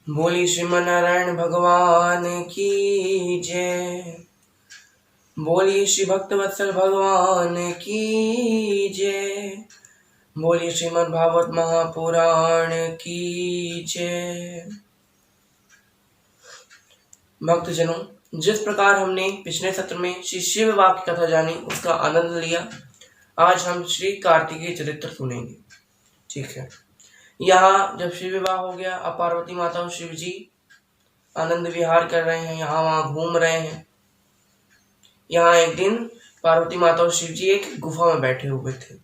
बोली श्रीमनारायण भगवान की जय। बोली श्री भक्तवत्सल भगवान की जय। बोली श्रीमद् भागवत महापुराण की जय। भक्तजनों, जिस प्रकार हमने पिछले सत्र में श्री शिव विवाह की कथा जानी, उसका आनंद लिया, आज हम श्री कार्तिकेय चरित्र सुनेंगे। ठीक है। यहाँ जब शिव विवाह हो गया, अब पार्वती माता और शिव जी आनंद विहार कर रहे हैं, यहाँ वहां घूम रहे हैं। यहाँ एक दिन पार्वती माता और शिव जी एक गुफा में बैठे हुए थे।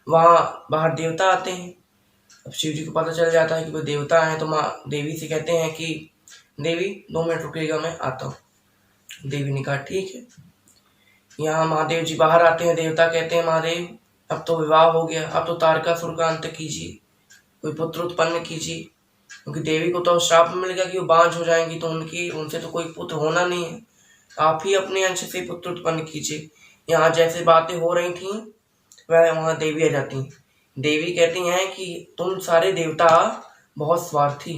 वहां बाहर देवता आते हैं। अब शिव जी को पता चल जाता है कि वो देवता हैं, तो माँ देवी से कहते हैं कि देवी 2 मिनट रुकिएगा, मैं आता हूँ। देवी ने कहा ठीक है। यहाँ महादेव जी बाहर आते हैं। देवता कहते हैं महादेव, अब तो विवाह हो गया, अब तो तारकासुर का अंत कीजिए, कोई पुत्र उत्पन्न कीजिए, क्योंकि देवी को तो श्राप मिल गया कि वो बांझ हो जाएंगी, तो उनसे तो कोई पुत्र होना नहीं है। आप ही अपने अंश से पुत्र उत्पन्न कीजिए। यहाँ जैसे बातें हो रही थी वह वहां देवी आ जाती हैं। देवी कहती हैं कि तुम सारे देवता बहुत स्वार्थी,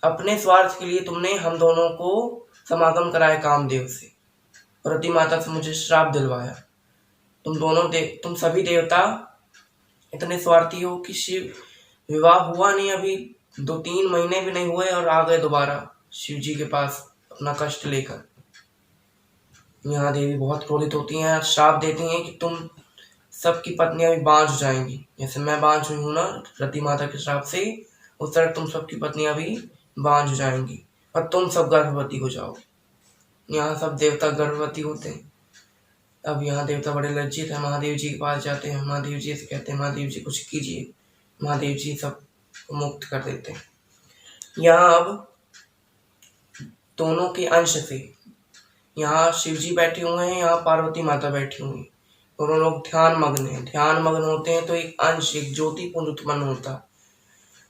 अपने स्वार्थ के लिए तुमने हम दोनों को समागम कराया कामदेव से, रति माता से मुझे श्राप दिलवाया। तुम सभी देवता इतने स्वार्थी हो कि शिव विवाह हुआ नहीं, अभी 2-3 महीने भी नहीं हुए और आ गए दोबारा शिव जी के पास अपना कष्ट लेकर। यहाँ देवी बहुत क्रोधित होती हैं, श्राप देती हैं कि तुम सबकी पत्नियां भी बांझ हो जाएंगी, जैसे मैं बांझ हुई हूं ना रति माता के श्राप से, उस तरह तुम सबकी पत्नियां भी बांझ हो जाएंगी और तुम सब गर्भवती हो जाओगे। यहाँ सब देवता गर्भवती होते हैं। अब यहाँ देवता बड़े लज्जित है, महादेव जी के पास जाते हैं। महादेव जी से कहते हैं महादेव जी कुछ कीजिए। महादेव जी सब मुक्त कर देते हैं। यहाँ अब दोनों के अंश से, यहाँ शिव जी बैठे हुए हैं, यहाँ पार्वती माता बैठी हुई, दोनों लोग ध्यान मग्न हैं। ध्यान मग्न होते हैं तो एक अंश, एक ज्योति पुंज उत्पन्न होता है।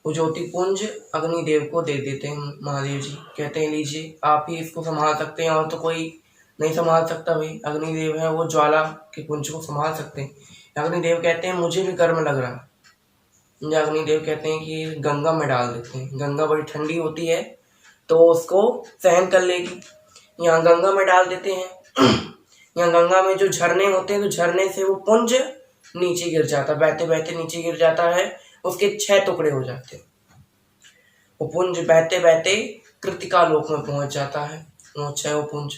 वो ज्योति पुंज अग्निदेव को दे देते हैं महादेव जी। कहते हैं लीजिए, आप ही इसको संभाल सकते हैं, और तो कोई नहीं संभाल सकता। भाई अग्निदेव है, वो ज्वाला के पुंज को संभाल सकते हैं। अग्निदेव कहते हैं मुझे भी गर्म लग रहा है। अग्निदेव कहते हैं कि गंगा में डाल देते हैं, गंगा बड़ी ठंडी होती है तो उसको सहन कर लेगी। यहाँ गंगा में डाल देते हैं। यहाँ गंगा में जो झरने होते हैं, तो झरने से वो पुंज नीचे गिर जाता है, बहते बहते नीचे गिर जाता है, उसके 6 टुकड़े हो जाते हैं। वो पुंज बहते बहते कृतिका लोक में पहुंच जाता है। वो पुंज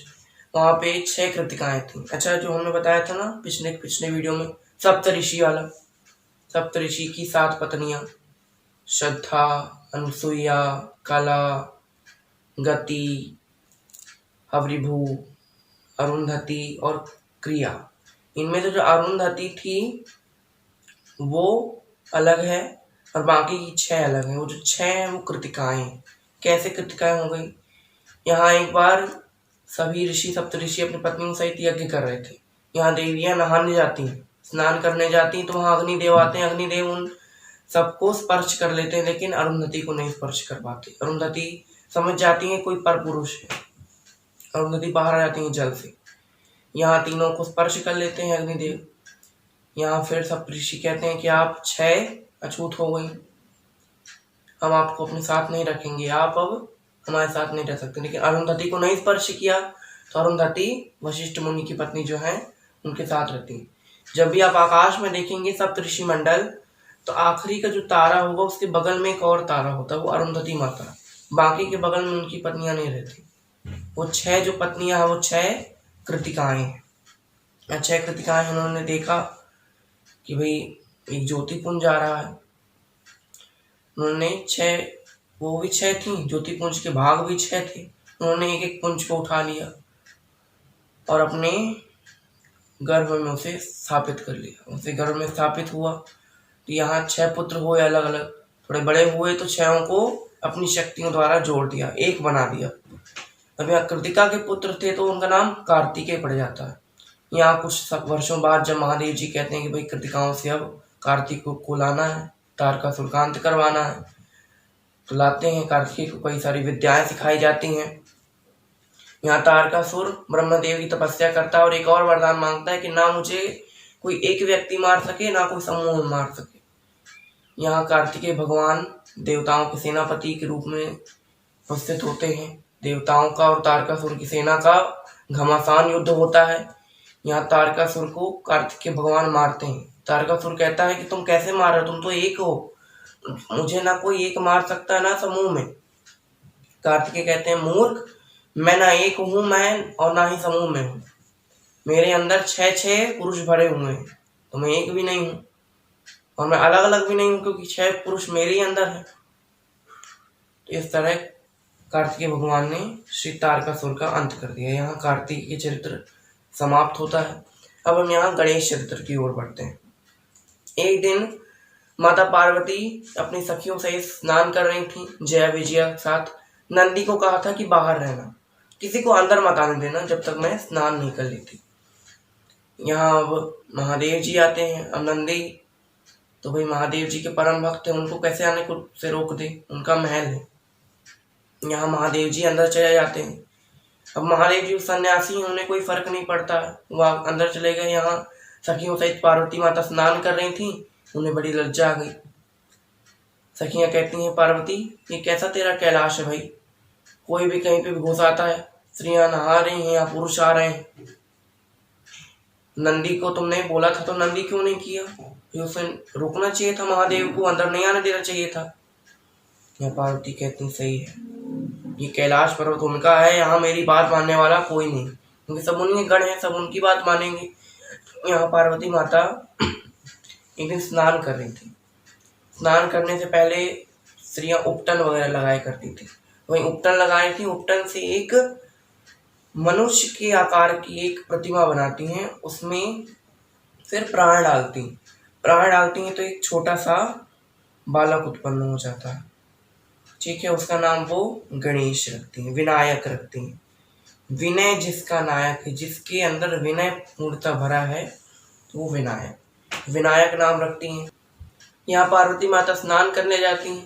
वहां पे 6 कृतिकाएं थी। अच्छा, जो हमने बताया था ना पिछले वीडियो में, सप्तऋषि वाला, सप्तऋषि की 7 पत्नियां, श्रद्धा, अनुसुईया, कला, गति, हवरिभू, अरुंधति और क्रिया। इनमें से जो अरुंधति थी वो अलग है और बाकी की 6 अलग है। वो जो 6 हैं वो कृतिकाएं। कैसे कृतिकाएं हो गई? यहाँ एक बार सभी ऋषि, सप्तऋषि अपनी पत्नियों सहित यज्ञ कर रहे थे। यहाँ देवियां नहाने जाती हैं, स्नान करने जाती हैं, तो वहाँ अग्निदेव आते हैं। अग्निदेव उन सबको स्पर्श कर लेते हैं, लेकिन अरुंधति को नहीं स्पर्श कर पाते। अरुंधति समझ जाती है कोई पर पुरुष है। अरुंधति बाहर आ जाती है जल से। यहाँ तीनों को स्पर्श कर लेते हैं अग्निदेव। यहाँ फिर सप्तऋषि कहते हैं कि आप 6 अछूत हो गई, हम आपको अपने साथ नहीं रखेंगे, आप अब हमारे साथ नहीं रह सकते। लेकिन अरुंधति को नहीं स्पर्श किया, तो अरुंधति वशिष्ठ मुनि की पत्नी जो है उनके साथ रहती है। जब भी आप आकाश में देखेंगे सप्तऋषि मंडल, तो आखिरी का जो तारा होगा उसके बगल में एक और तारा होता है, वो अरुंधति माता। बाकी के बगल में उनकी पत्नियां नहीं रहती। वो 6 जो पत्नियां हैं वो 6 कृतिकाएं हैं। 6 कृतिकाएं उन्होंने देखा कि भाई एक ज्योति पुंज आ रहा है। उन्होंने 6, वो भी 6 थी, ज्योति पुंज के भाग भी 6 थे। उन्होंने एक एक पुंज को उठा लिया और अपने गर्भ में उसे स्थापित कर लिया। उसे गर्भ में स्थापित हुआ तो यहाँ 6 पुत्र हुए अलग अलग। थोड़े बड़े हुए तो 6 को अपनी शक्तियों द्वारा जोड़ दिया, एक बना दिया। अब यहाँ कृतिका के पुत्र थे तो उनका नाम कार्तिकेय पड़ जाता है। यहाँ कुछ वर्षों बाद जब महादेव जी कहते हैं कि भाई कृतिकाओं से अब कार्तिक को लाना है, तारकासुर का अंत करवाना है, तो लाते हैं। कार्तिकेय को कई सारी विद्याएं सिखाई जाती हैं। यहाँ तारकासुर ब्रह्मदेव की तपस्या करता है और एक और वरदान मांगता है कि ना मुझे कोई एक व्यक्ति मार सके, ना कोई समूह मार सके। यहाँ कार्तिकेय भगवान देवताओं के सेनापति के रूप में उपस्थित होते हैं। देवताओं का और तारकासुर की सेना का घमासान युद्ध होता है। यहाँ तारकासुर को कार्तिकेय भगवान मारते हैं। तारकासुर कहता है कि तुम कैसे मार रहे हो, तुम तो एक हो, मुझे ना कोई एक मार सकता है ना समूह में। कार्तिकेय कहते हैं मूर्ख, मैं ना एक हूँ मैं और ना ही समूह में हूँ, मेरे अंदर 6 पुरुष भरे हुए हैं, तो मैं एक भी नहीं हूँ और मैं अलग अलग भी नहीं हूँ, क्योंकि 6 पुरुष मेरे ही अंदर है। तो इस तरह कार्तिकेय भगवान ने श्री तारकासुर का अंत कर दिया। यहाँ कार्तिकेय चरित्र समाप्त होता है। अब हम यहाँ गणेश चरित्र की ओर बढ़ते हैं। एक दिन माता पार्वती अपनी सखियों से स्नान कर रही थी, जया विजया के साथ। नंदी को कहा था कि बाहर रहना, किसी को अंदर मत आने देना जब तक मैं स्नान नहीं कर लेती। यहाँ अब महादेव जी आते हैं। अब नंदी तो भाई महादेव जी के परम भक्त हैं, उनको कैसे आने को से रोक दे, उनका महल है। यहाँ महादेव जी अंदर चले जाते हैं। अब महादेव जी सन्यासी हैं, उन्हें कोई फर्क नहीं पड़ता, वह अंदर चले गए। यहाँ सखियों सहित पार्वती माता स्नान कर रही थी, उन्हें बड़ी लज्जा आ गई। सखियां कहती हैं पार्वती, ये कैसा तेरा कैलाश है भाई, कोई भी कहीं पे भी घुस आता है, स्त्रियां नहा रही हैं या पुरुष आ रहे हैं। नंदी को तुमने बोला था तो नंदी क्यों नहीं किया, ये उसे रोकना चाहिए था, महादेव को अंदर नहीं आने देना चाहिए था। यहाँ पार्वती कहती सही है, ये कैलाश पर्वत उनका है, यहाँ मेरी बात मानने वाला कोई नहीं, क्योंकि सब उनके गण हैं, सब उनकी बात मानेंगे। यहाँ पार्वती माता एक दिन स्नान कर रही थी। स्नान करने से पहले स्त्रियां उपटन वगैरह लगाया करती थी, वही उपटन लगाई थी। उपटन से एक मनुष्य के आकार की एक प्रतिमा बनाती हैं, उसमें फिर प्राण डालती हैं तो एक छोटा सा बालक उत्पन्न हो जाता है। ठीक है, उसका नाम वो गणेश रखती हैं, विनायक रखती हैं। विनय जिसका नायक है, जिसके अंदर विनय पूर्णतः भरा है, तो वो विनायक नाम रखती हैं। यहाँ पार्वती माता स्नान करने जाती हैं,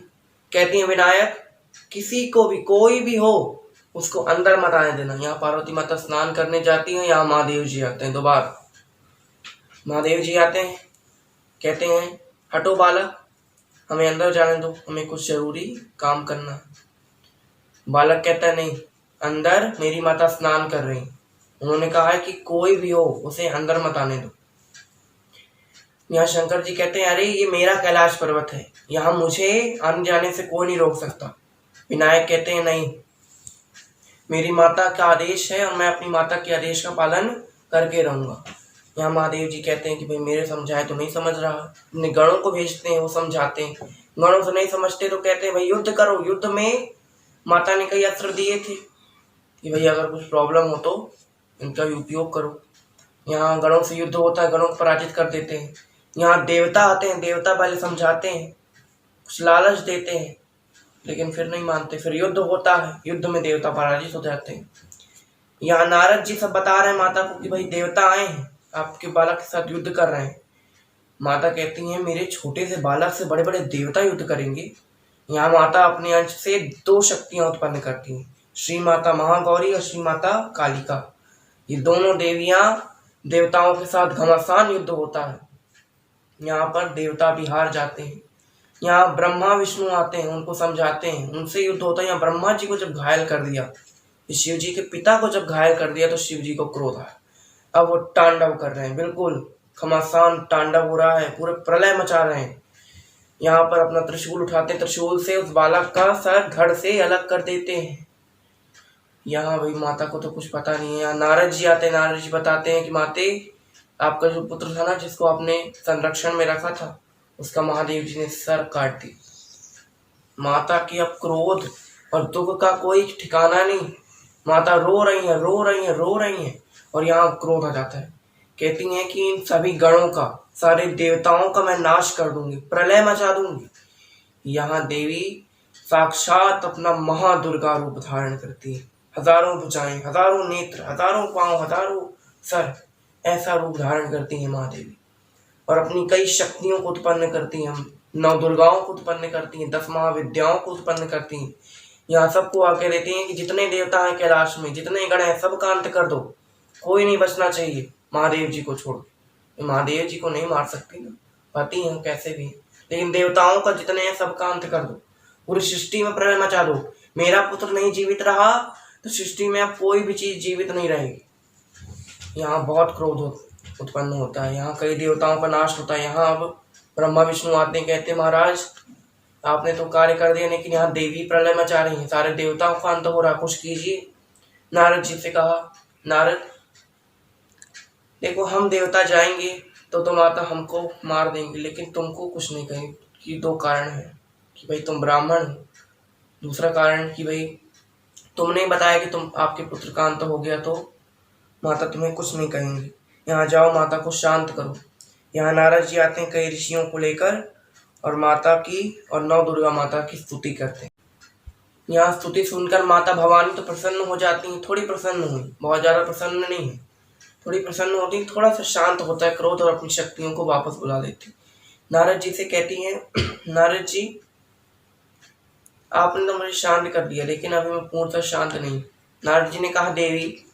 कहती हैं विनायक किसी को भी, कोई भी हो, उसको अंदर मत आने देना। यहाँ पार्वती माता स्नान करने जाती हैं, यहाँ महादेव जी आते हैं। दोबारा महादेव जी आते हैं, कहते हैं हटो बालक, हमें अंदर जाने दो, हमें कुछ जरूरी काम करना है। बालक कहता है नहीं, अंदर मेरी माता स्नान कर रही, उन्होंने कहा है कि कोई भी हो उसे अंदर मत आने दो। यहाँ शंकर जी कहते हैं अरे ये मेरा कैलाश पर्वत है, यहाँ मुझे आने जाने से कोई नहीं रोक सकता। विनायक कहते हैं नहीं, मेरी माता का आदेश है और मैं अपनी माता के आदेश का पालन करके रहूंगा। यहाँ महादेव जी कहते हैं कि भाई मेरे समझाए तो नहीं समझ रहा, अपने गणों को भेजते हैं, वो समझाते हैं। गणों से नहीं समझते तो कहते हैं भाई युद्ध करो। युद्ध में माता ने कई अस्त्र दिए थे कि भाई अगर कुछ प्रॉब्लम हो तो इनका भी उपयोग करो। यहाँ गणों से युद्ध होता है, गणों को पराजित कर देते हैं। यहाँ देवता आते हैं, देवता पहले समझाते हैं, कुछ लालच देते हैं, लेकिन फिर नहीं मानते। फिर युद्ध होता है, युद्ध में देवता पराजित हो जाते हैं। यहाँ नारद जी सब बता रहे हैं माता को कि भाई देवता आए हैं, आपके बालक के साथ युद्ध कर रहे हैं। माता कहती हैं मेरे छोटे से बालक से बड़े बड़े देवता युद्ध करेंगे। यहाँ माता अपने अंश से 2 शक्तियां उत्पन्न करती हैं, श्री माता महागौरी और श्री माता कालिका। ये दोनों देवियां देवताओं के साथ घमासान युद्ध होता है। यहाँ पर देवता भी हार जाते हैं। यहाँ ब्रह्मा विष्णु आते हैं, उनको समझाते हैं, उनसे युद्ध होता है। यहाँ ब्रह्मा जी को जब घायल कर दिया, शिव जी के पिता को जब घायल कर दिया, तो शिव जी को क्रोध आया। अब वो तांडव कर रहे हैं, बिल्कुल घमासान तांडव हो रहा है, पूरे प्रलय मचा रहे हैं। यहाँ पर अपना त्रिशूल उठाते हैं, त्रिशूल से उस बालक का सर धड़ से अलग कर देते हैं। यहाँ भाई माता को तो कुछ पता नहीं है। यहाँ नारद जी आते हैं, नारद जी बताते हैं कि माते आपका जो पुत्र था ना, जिसको आपने संरक्षण में रखा था, उसका महादेव जी ने सर काट दिया। माता की अब क्रोध और दुख का कोई ठिकाना नहीं। माता रो रही है, रो रही है, रो रही है, और यहाँ क्रोध आ जाता है। कहती हैं कि इन सभी गणों का, सारे देवताओं का मैं नाश कर दूंगी, प्रलय मचा दूंगी। यहाँ देवी साक्षात अपना महादुर्गा रूप धारण करती है, हजारों भुजाएं, हजारों नेत्र, हजारों पांव, हजारों सर, ऐसा रूप धारण करती है महादेवी। और अपनी कई शक्तियों को उत्पन्न करती हैं, 9 दुर्गाओं को उत्पन्न करती हैं, 10 महाविद्याओं को उत्पन्न करती हैं। यहाँ सबको आके देती हैं कि जितने देवता हैं कैलाश में, जितने गण हैं, सबका अंत कर दो, कोई नहीं बचना चाहिए महादेव जी को छोड़ के। महादेव जी को नहीं मार सकती ना, पति हैं कैसे भी, लेकिन देवताओं का जितने हैं सबका अंत कर दो, पूरी सृष्टि में प्रलय मचा दो। मेरा पुत्र नहीं जीवित रहा तो सृष्टि में अब कोई भी चीज जीवित नहीं रहेगी। यहाँ बहुत क्रोध उत्पन्न होता है, यहाँ कई देवताओं का नाश होता है। यहाँ अब ब्रह्मा विष्णु आते हैं, कहते महाराज आपने तो कार्य कर दिया, लेकिन यहाँ देवी प्रलय मचा रही है, सारे देवताओं का अंत हो रहा, कुछ कीजिए। नारद जी से कहा, नारद देखो हम देवता जाएंगे तो माता हमको मार देंगे, लेकिन तुमको कुछ नहीं कहेंगे। कि दो कारण है कि भाई तुम ब्राह्मण हो, दूसरा कारण कि भाई तुमने बताया कि तुम आपके पुत्र का अंत हो गया, तो माता तुम्हें कुछ नहीं कहेंगे। यहाँ जाओ, माता को शांत करो। यहाँ नारद जी आते हैं कई ऋषियों को लेकर और माता की और नौ दुर्गा माता की स्तुति करते हैं। यहाँ स्तुति सुनकर माता भवानी तो प्रसन्न हो जाती हैं, थोड़ी प्रसन्न हुई, बहुत ज़्यादा प्रसन्न नहीं है, थोड़ी प्रसन्न होती है, थोड़ा सा शांत होता है क्रोध और अपनी शक्तियों को वापस बुला लेती। नारद जी से कहती हैं, नारद जी आपने तो मुझे शांत कर दिया, लेकिन अभी मैं पूर्णतः शांत नहीं। नारद जी ने कहा, देवी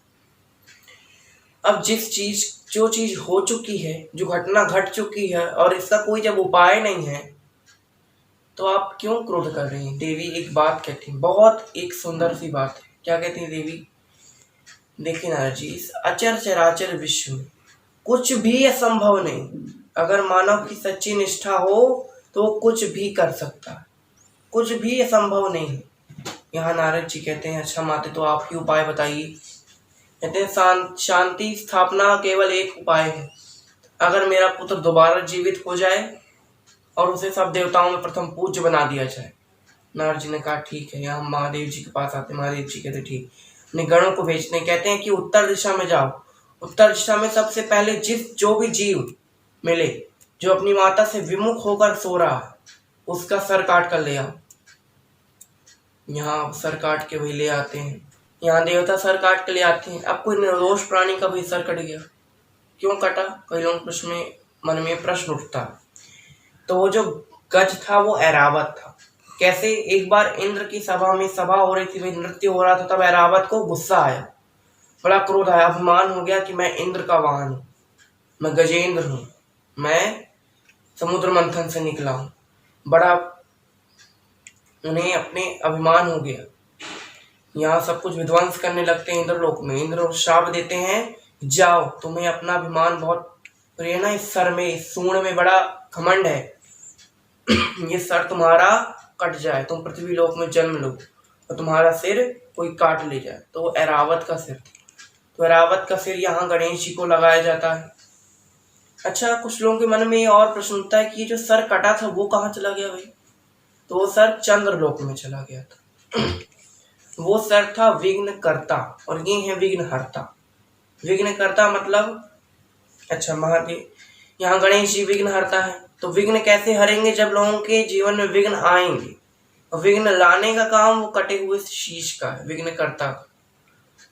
अब जो चीज हो चुकी है, जो घटना घट चुकी है और इसका कोई जब उपाय नहीं है, तो आप क्यों क्रोध कर रही हैं। देवी एक बात कहती है, बहुत एक सुंदर सी बात है। क्या कहती है देवी, देखिए नारद जी, इस अचर चराचर विश्व में कुछ भी असंभव नहीं। अगर मानव की सच्ची निष्ठा हो तो कुछ भी कर सकता है, कुछ भी असंभव नहीं है। यहाँ नारद जी कहते हैं, अच्छा माते तो आप ही उपाय बताइए। कहते हैं, शांति स्थापना केवल एक उपाय है। अगर मेरा पुत्र दोबारा जीवित हो जाए और उसे सब देवताओं में प्रथम पूज्य बना दिया जाए। नारद जी ने कहा, ठीक है। यहाँ महादेव जी के पास आते, महादेव जी कहते ठीक, अपने गणों को भेजते हैं, कहते हैं कि उत्तर दिशा में जाओ। उत्तर दिशा में सबसे पहले जो भी जीव मिले जो अपनी माता से विमुख होकर सो रहा है, उसका सर काट कर ले आओ। यहाँ सर काट के वही ले आते हैं। यहाँ देवता सर काट के ले आते हैं। अब कोई निर्दोष प्राणी का भी सर कट गया, क्यों कटा, कई लोग मन में प्रश्न उठता। तो वो जो गज था वो ऐरावत था। कैसे, एक बार इंद्र की सभा में सभा हो रही थी, भाई नृत्य हो रहा था, तब ऐरावत को गुस्सा आया, बड़ा क्रोध आया, अभिमान हो गया कि मैं इंद्र का वाहन हूँ, मैं गजेंद्र हूँ, मैं समुद्र मंथन से निकला हूँ। बड़ा उन्हें अपने अभिमान हो गया। यहाँ सब कुछ विध्वंस करने लगते हैं इंद्रलोक में। इंद्र शाप देते हैं, जाओ, तुम्हें अपना अभिमान बहुत प्रिय ना, इस सर में, इस सूंड में बड़ा घमंड है, ये सर तुम्हारा कट जाए, तुम पृथ्वी लोक में जन्म लो और तुम्हारा सिर कोई काट ले जाए। तो ऐरावत का सिर था, तो ऐरावत का सिर यहाँ गणेश जी को लगाया जाता है। अच्छा, कुछ लोगों के मन में और प्रश्न उठता है कि जो सर कटा था वो कहाँ चला गया भाई। तो वो सर चंद्रलोक में चला गया था। वो सर था विघ्न करता और ये है विघ्न हरता। विघ्न करता मतलब, अच्छा महादेव, यहाँ गणेश जी विघ्न हरता है, तो विघ्न कैसे हरेंगे, जब लोगों के जीवन में विघ्न आएंगे। और विघ्न लाने का काम वो कटे हुए शीश का है, विघ्न करता का।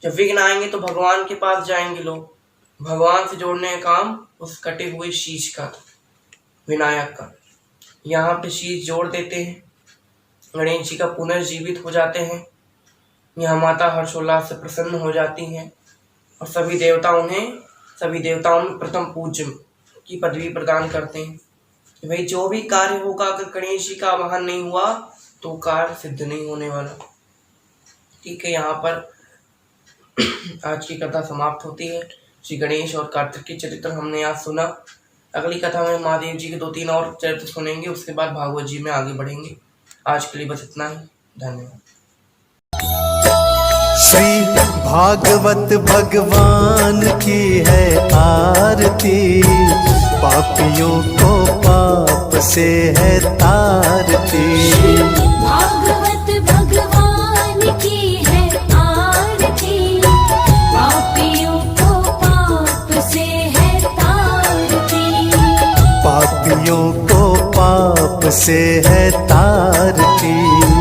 जब विघ्न आएंगे तो भगवान के पास जाएंगे लोग, भगवान से जोड़ने का काम उस कटे हुए शीश का था, विनायक का। यहाँ पे शीश जोड़ देते हैं, गणेश जी का पुनर्जीवित हो जाते हैं। यहाँ माता हर्षोल्लास से प्रसन्न हो जाती हैं और सभी देवताओं में प्रथम पूज्य की पदवी प्रदान करते हैं। भाई जो भी कार्य होगा, अगर गणेश जी का आवाहन नहीं हुआ तो कार्य सिद्ध नहीं होने वाला। ठीक है, यहाँ पर आज की कथा समाप्त होती है। श्री गणेश और कार्तिक के चरित्र हमने आज सुना। अगली कथा में महादेव जी के 2-3 और चरित्र सुनेंगे, उसके बाद भागवत जी में आगे बढ़ेंगे। आज के लिए बस इतना ही, धन्यवाद। श्री भागवत भगवान की है आरती, पापियों को पाप से है तारती। भागवत भगवान की है आरती, पापियों को पाप से है तारती। पापियों को पाप से है तारती।